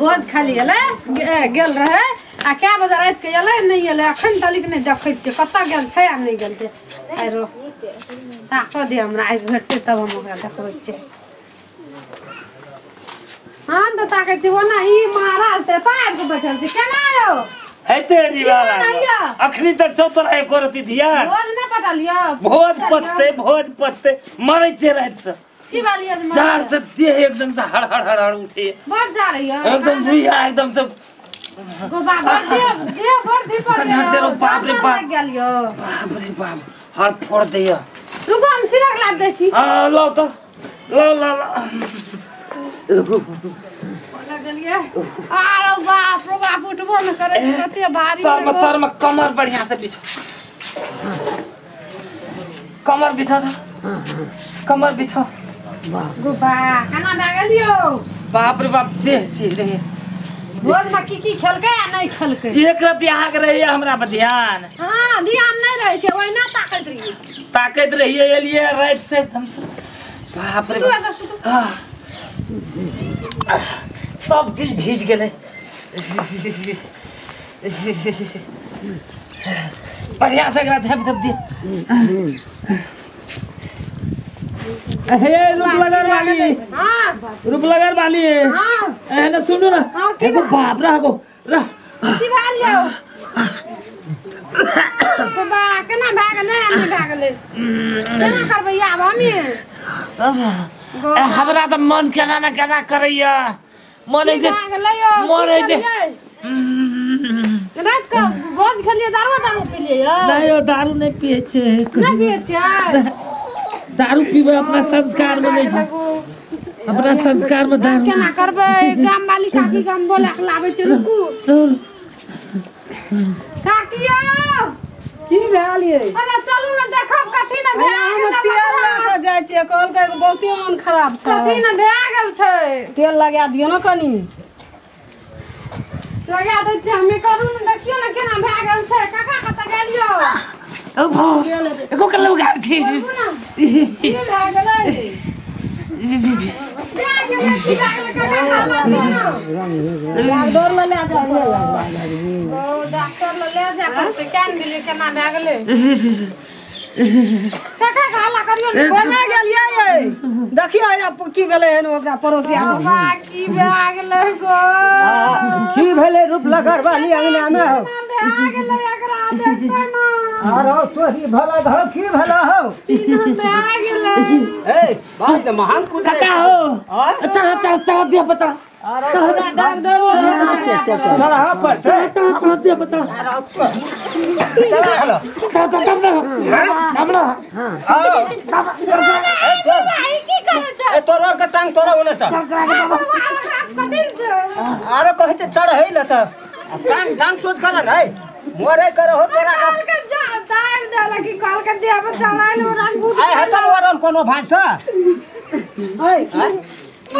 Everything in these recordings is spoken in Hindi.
भोज खाली गेल रहे आ क्या बजे रात के एले नहीं एले अखन तलिक नहीं देखै छियै कत्ता गेल छै आ नहीं गेल छै आरो ताक दे हमरा आज भेटते तब हम ओकरा देखबै छियै हां त ताकै छी ओना ई महाराज ते पार के बैठल छै केना यौ हेते निवारा अखनी तक चौतर है करती ध्यान भोज नहीं पटलियो भोज पचते मरै छै रात से की बालिया चार से देह एकदम से हड़ उठे बढ़ जा रही है एकदम रुइया एकदम से गो बाबा दे बढ़ दी पर बाप रे बाप हर फोड़ दिया रुको हम सिरक लाग दे छी हां लो तो लो लगलिए आरो बाप रे बाप उठबो न करे कते भारी तर में कमर बढ़िया से बिछो कमर बिछो गुबा खाना भागलियो बाप रे बाप देह से रहे भोज में की खेलकै आ नहीं खेलकै एक रात यहाँ के रहिए हमरा पर ध्यान हां ध्यान नहीं रहे छै ओइना ताकत रहिए एलिए रात से एकदम से बाप रे सब चीज भीज गेले बढ़िया से एकरा झाप दे हे रूप लगर वाली हां एने सुनो ना एगो बाप रे एगो की भाल लियो बाबा केना भागले नहीं भागले केना करबै आब हमी हमरा त मन केना करैया मन जे रात का भोज खेलिए दारू पीलिए नहीं यो दारू नहीं पिए छे नहीं पिए छे दारू पीबे अपना संस्कार में नहीं छे अपना संस्कार में दारू केना करबै गाम वाली काकी गाम बोला के लाबै छै रुकू काकियो की भेलिए अरे चलू न देखब कथि न भए हम तेल लगा जाय छियै कहल के बहुते मन खराब छै कथि न भए गेल छै तेल लगा दियो न कनी लगा दै छी हमें करू न देखियो न केना भए गेल छै काका कत गेलियो ओ भो एको कर लगा छी की भए गेलै डॉक्टर ले जा डॉक्टर ले जा पड़ते केन गेलिए केना भए गेलै काका हाला करियो न कोना गेलिए ये देखियो या की भेलै हन ओकरा पड़ोसिया बाबा की भए गेलै गो की भेलै रूप लगर वाली अंगना में हो भए गेलै एकरा देखै न आरो तोही भला घर की भला हो भए गेलै ए बात महान कुछ काका हो चढ़ दे बता चढ़ा पर चढ़ दे बता हेलो भाई की करे छै ए तोरा के टांग तोरा ओने से कथिन छै आरो कहै छै चढ़ है न त टांग सोच कर न मोरे करो हो तोरा के जा टाइम देला की कॉल के दे अब चलाइल रंग बुझ आइ हतम वरन कोनो भाषा ओए की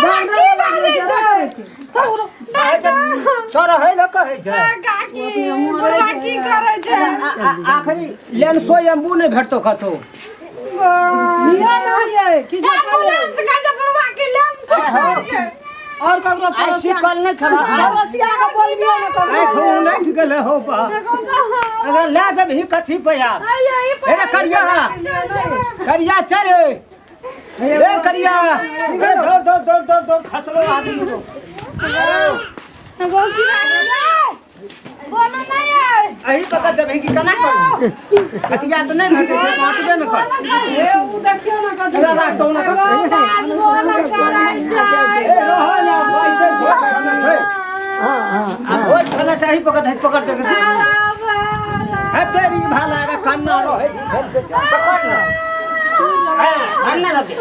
बात छै चढ़ है न कहै छै काकी बुढ़ा की करे छै आखरी लेंसो एम्बू नहीं भेटतो कतो ये नहीं की एम्बुलेंस का जे बुढ़वा के लेंस छै और ककरो ऐसी कल नहीं खड़ा पड़ोसिया के बोलबियो न आई ककरो खून नहीं ठीक ले हो पा अगर ले जब ही कथी पे यार अरे करिया चल रे करिया दौड़ खसलो आदमी को गो की बोलो नहीं है अही पकड़ जब ही की कना करू कटिया तो नहीं भेटे से काटबे न कर ए उ देखियो न कतौ अरे रात तो न कर आज बोला कराई जाए ए रहो ना भाई चल भोज खाना छै हां भोज खाना चाहिए पकड़ के है तेरी भाला का कन्ना रहे पकड़ ना है अन्ना लगे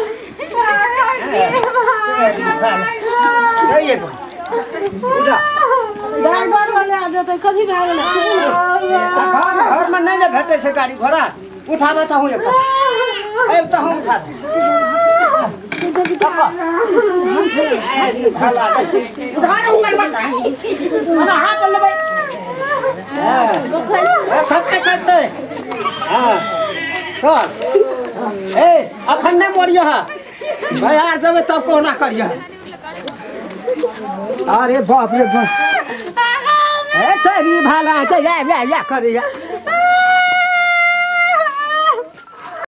ये उड़ा ड्राइवर वाले आ जेतै कथि भए गेलै घर में नहीं भेटे से गाड़ी घोड़ा उठाबे त हूं एक ए त हम उठा उधार उमर मत मला हाथ लेबै करते हां चल ए अखन नहीं मोड़ियो है भाई यार जब तब कोना करियो अरे बाप रे बाप ए तेरी भाला के या कर